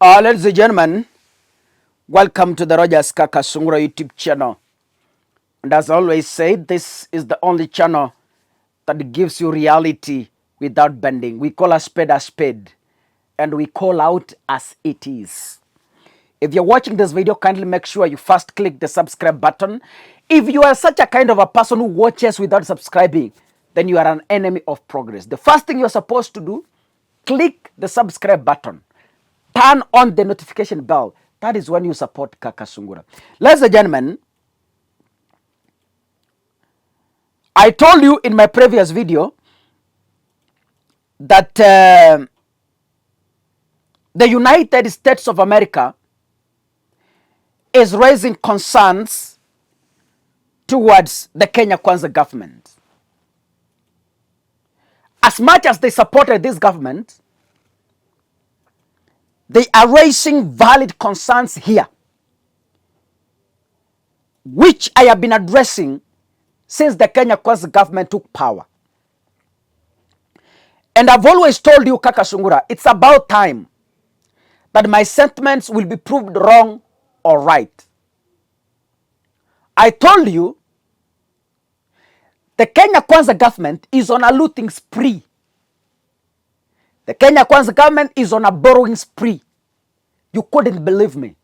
Ladies and gentlemen, welcome to the Rogers Kakasungura YouTube channel. And as I always say, this is the only channel that gives you reality without bending. We call a spade, and we call out as it is. If you're watching this video, kindly make sure you first click the subscribe button. If you are such a kind of a person who watches without subscribing, then you are an enemy of progress. The first thing you're supposed to do, click the subscribe button. Turn on the notification bell. That is when you support Kakasungura. Ladies and gentlemen, I told you in my previous video that the United States of America is raising concerns towards the Kenya Kwanza government. As much as they supported this government, they are raising valid concerns here, which I have been addressing since the Kenya Kwanza government took power. And I've always told you, Kakasungura, it's about time that my sentiments will be proved wrong or right. I told you the Kenya Kwanza government is on a looting spree. The Kenya Kwanza government is on a borrowing spree. You couldn't believe me.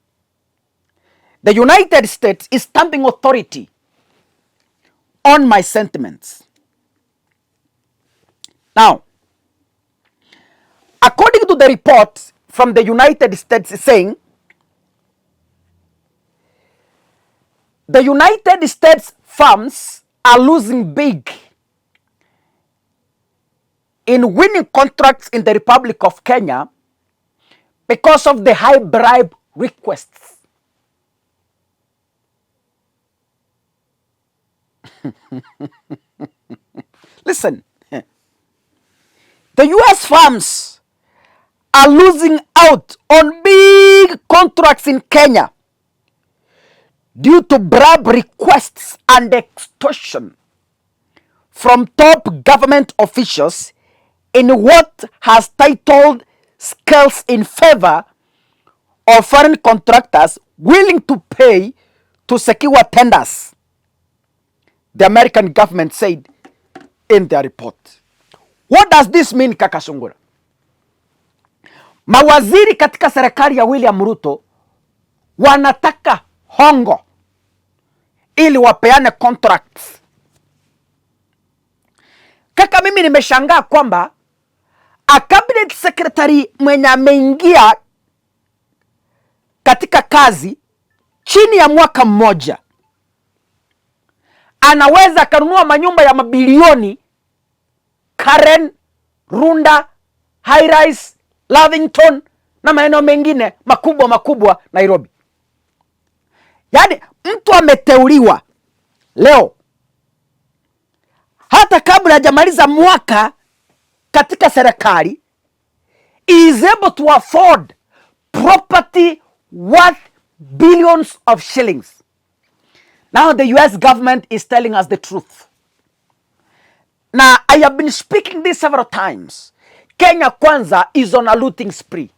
The United States is stamping authority on my sentiments. Now, according to the report from the United States saying, the United States firms are losing big in winning contracts in the Republic of Kenya because of the high bribe requests. Listen, the US firms are losing out on big contracts in Kenya due to bribe requests and extortion from top government officials in what has titled scales in favor of foreign contractors willing to pay to secure tenders, the American government said in their report. What does this mean, Kakasungura? Mawaziri katika serikali ya William Ruto wanataka hongo ili wapeane contracts. Kaka, mimi nimeshangaa kwamba a cabinet secretary mwenye ameingia katika kazi chini ya mwaka mmoja anaweza akanunua manyumba ya mabilioni Karen, Runda, High Rise, Lavington na maeneo mengine makubwa Nairobi. Yaani mtu ameteuliwa leo, hata kabla hajamaliza mwaka katika serikali, is able to afford property worth billions of shillings. Now the US government is telling us the truth. Now, I have been speaking this several times. Kenya Kwanza is on a looting spree.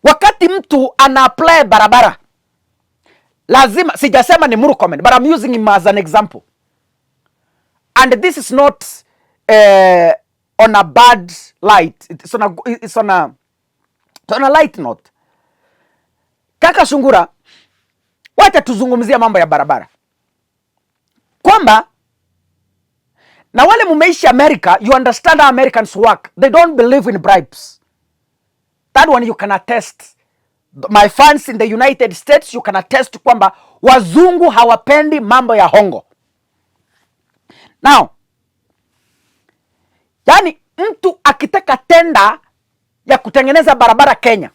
Wakati mtu ana apply barabara, lazima, sijasema ni Murkomen, but I'm using him as an example. And this is not on a bad light. It's on a light note. Kakasungura, wacha tuzungumzia mambo ya barabara. Kwamba na wale mumeishi America, you understand how Americans work. They don't believe in bribes. That one you can attest. My fans in the United States, you can attest kwamba wazungu hawapendi mambo ya hongo. Now, yani mtu akitaka tenda ya kutengeneza barabara Kenya,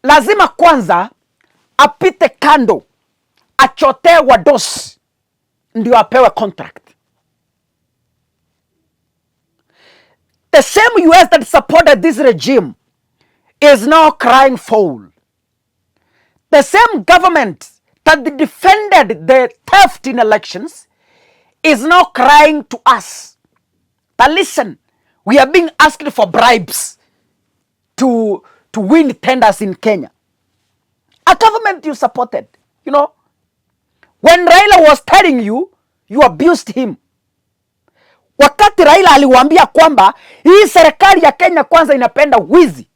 lazima kwanza apite kando, achotee wadosi, ndio apewe contract. The same US that supported this regime is now crying foul. The same government that defended the theft in elections is now crying to us that listen, we are being asked for bribes to win tenders in Kenya. A government you supported. You know, when Raila was telling you, you abused him. Wakati Raila aliwaambia kwamba hii serikali ya Kenya kwanza inapenda wizi,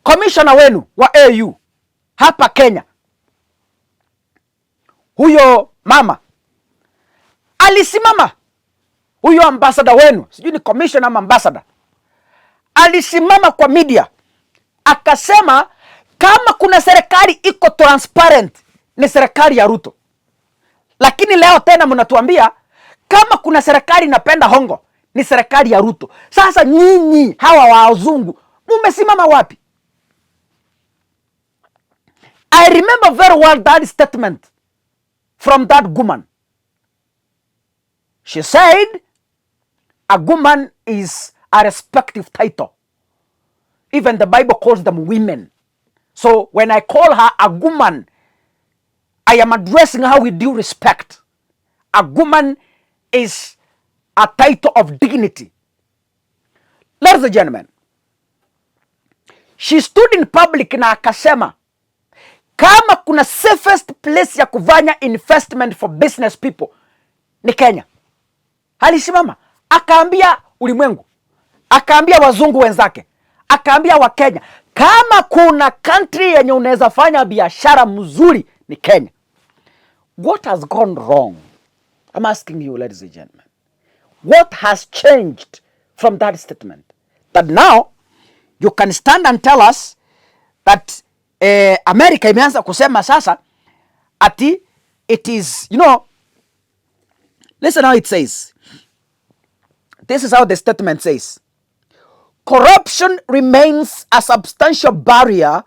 commissioner wenu wa AU hapa Kenya, huyo mama alisimama, huyo ambassador wenu, sijui ni commissioner ama ambassador, alisimama kwa media akasema kama kuna serikali iko transparent ni serikali ya Ruto. Lakini leo tena mnatuambia kama kuna serikali inapenda hongo ni serikali ya Ruto. Sasa nyinyi hawa wazungu mumesimama wapi? I remember very well that statement from that woman. She said a woman is a respective title. Even the Bible calls them women. So when I call her a woman, I am addressing her with due respect. A woman is a title of dignity. Ladies and gentlemen, she stood in public na akasema kama kuna safest place ya kufanya investment for business people ni Kenya. Alisimama akaambia ulimwengu, akaambia wazungu wenzake, akaambia wa Kenya, kama kuna country yenye unaweza fanya biashara mzuri ni Kenya. What has gone wrong? I'm asking you, ladies and gentlemen. What has changed from that statement? That now you can stand and tell us that America imeanza kusema sasa ati it is, you know, listen how it says. This is how the statement says. Corruption remains a substantial barrier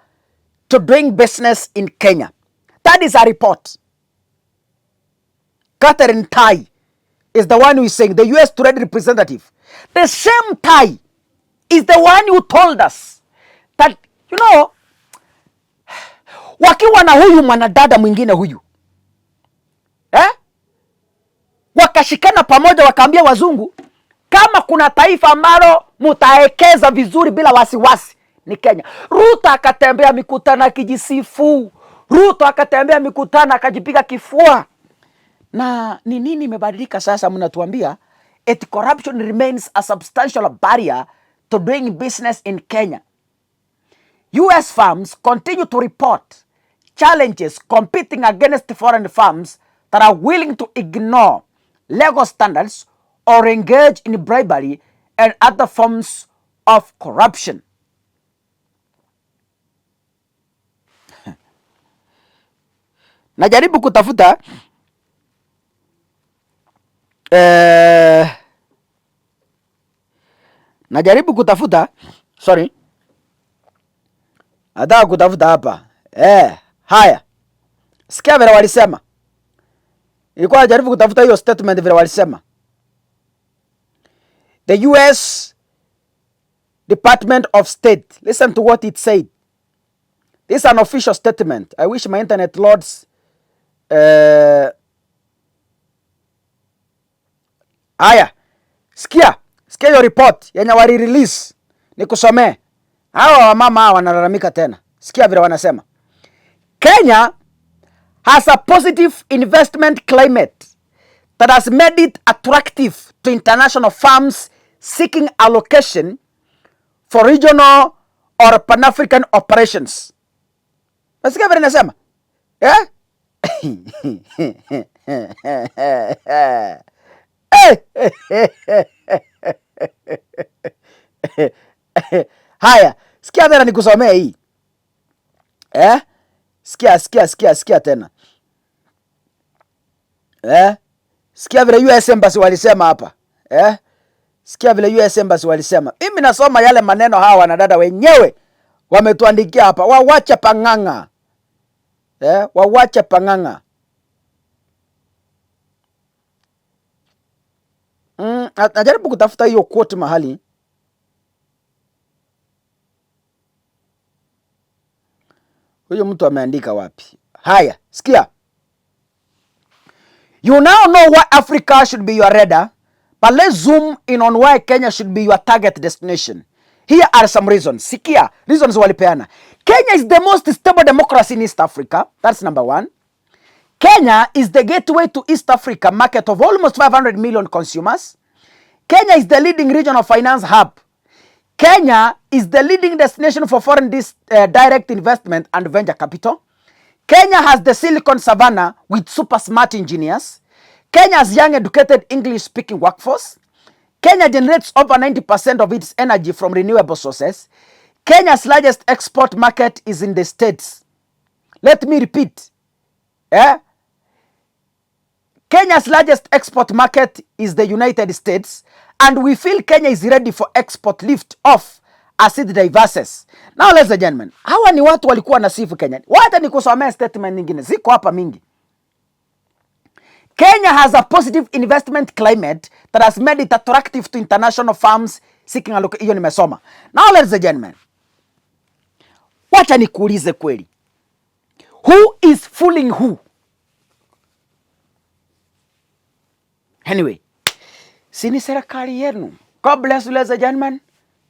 to doing business in Kenya. That is a report. Catherine Tai is the one who is saying, the US Trade Representative. The same Tai is the one who told us that, you know, wakiwa na huyu mwanadada mwingine huyu, wakashikana pamoja wakaambia wazungu, kama kuna taifa ambalo mutaekeza vizuri bila wasiwasi ni Kenya. Ruto akatembea mikutano akijisifu. Ruto akatembea mikutano akajipiga kifua. Na ni nini imebadilika sasa mnatuambia eti corruption remains a substantial barrier to doing business in Kenya. US firms continue to report challenges competing against foreign firms that are willing to ignore legal standards or engage in bribery and other forms of corruption. Najaribu kutafuta sorry, nataka kutafuta hapa haya, sikia vile walisema. Ilikuwa najaribu kutafuta hiyo statement vile walisema. The US Department of State, listen to what it said. This is an official statement. I wish my internet lords haya, sikia hiyo report yenye wali release nikusomee. Hawa mama hawa wanalalamika tena. Sikia vile wanasema. Kenya has a positive investment climate that has made it attractive to international firms seeking allocation for regional or Pan-African operations. Nasikia vile nasema? Haya, sikia tena nikusomee hii. Sikia tena. Sikia vile US Embassy walisema hapa. Sikia vile US Embassy walisema. Mimi nasoma yale maneno hawa wanadada wenyewe wametuandikia hapa. Wawacha panganga. Wawacha panganga. Najaribu kutafuta hiyo quote mahali. Huyo mtu ameandika wapi? Haya, sikia. You now know why Africa should be your radar, But let's zoom in on why Kenya should be your target destination. Here are some reasons. Sikia, reasons walipeana. Kenya is the most stable democracy in East Africa. That's number one. Kenya is the gateway to East Africa market of almost 500 million consumers. Kenya is the leading regional finance hub. Kenya is the leading destination for foreign direct investment and venture capital. Kenya has the Silicon Savannah with super smart engineers. Kenya's young educated English-speaking workforce. Kenya generates over 90% of its energy from renewable sources. Kenya's largest export market is in the States. Let me repeat. Kenya's largest export market is the United States, and we feel Kenya is ready for export lift off as it diverses. Now ladies and gentlemen, hawa ni watu walikuwa nasifu Kenya. Wacha nikusomea statement nyingine. Ziko hapa mingi. Kenya has a positive investment climate that has made it attractive to international firms seeking a location. Hiyo nimesoma. Now ladies and gentlemen, wacha nikuulize kweli. Who is fooling who? Anyway, sini serikali yenu. God bless you ladies and gentlemen.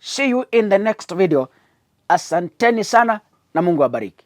See you in the next video. Asanteni sana na Mungu abariki.